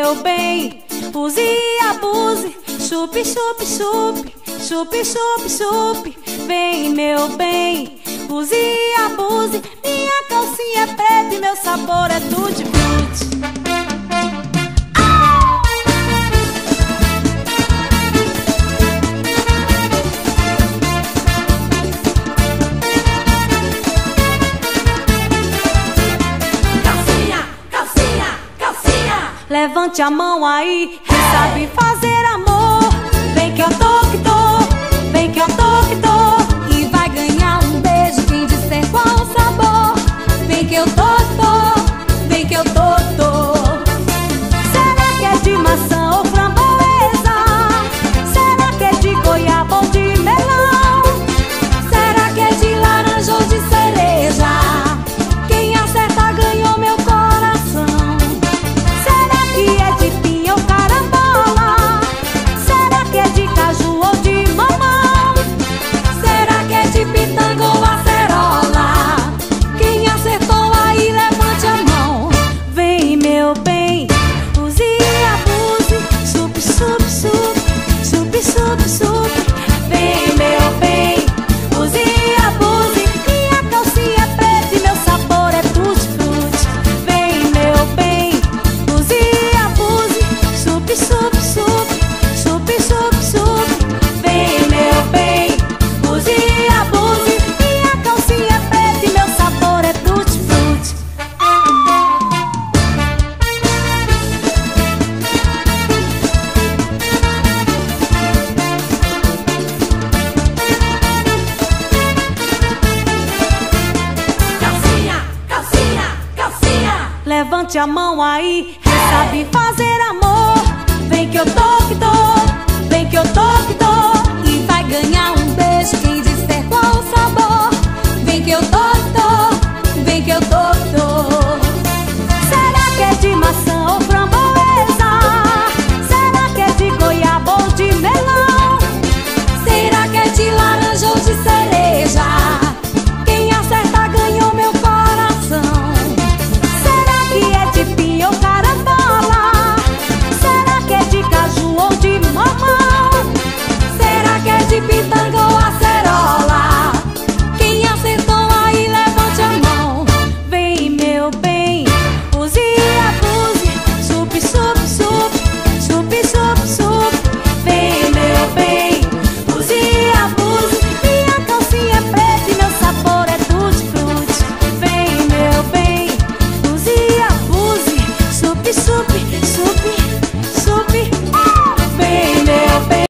meu bem, use e abuse. Chupe, chupe, chupe, chupe, chupe, chupe. Vem, meu bem, use e abuse. Minha calcinha é preta e meu sabor é tutti frutti. Levante a mão aí, quem sabe fazer amor. Vem que eu tô que tô, vem que eu tô que tô. E vai ganhar um beijo quem disser qual o sabor. Vem que eu tô que tô, vem que eu tô que tô. Será que é de maçã ou framboesa? Será que é de goiaba ou de melão? Será que é de laranja ou de cereja? Quem acerta ganhou meu coração. É de pinha ou carambola? Será que é de caju ou de mamão? Será que é de pitanga ou acerola? Quem acertou aí levante a mão. Vem, meu bem, use e abuse. Chupe, chupe, chupe, chupe, chupe, chupe. Vem, meu bem, use e abuse. Minha calcinha é preta e meu sabor é tutti frutti. Vem, meu bem, use e abuse. Chupe, chupe, chupe, chupe, chupe, chupe. Vem, meu bem, use e abuse. Minha calcinha é preta e meu sabor é tutti frutti. Calcinha, calcinha, calcinha. Levante a mão aí, quem sabe fazer amor. Vem que eu tô que tô, vem que eu tô que tô.